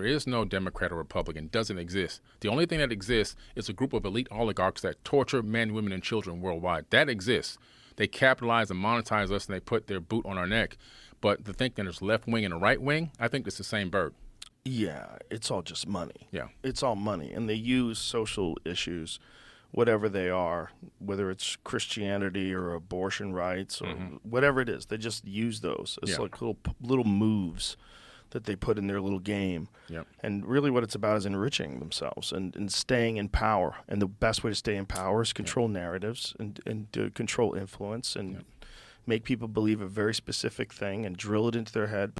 There is no Democrat or Republican. It doesn't exist. The only thing that exists is a group of elite oligarchs that torture men, women, and children worldwide. That exists. They capitalize and monetize us, and they put their boot on our neck. But to think that there's left wing and a right wing, I think it's the same bird. Yeah, it's all just money. Yeah. It's all money. And they use social issues, whatever they are, whether it's Christianity or abortion rights or whatever it is. They just use those as like little moves that they put in their little game. Yep. And really what it's about is enriching themselves and staying in power. And the best way to stay in power is control narratives and to control influence and make people believe a very specific thing and drill it into their head.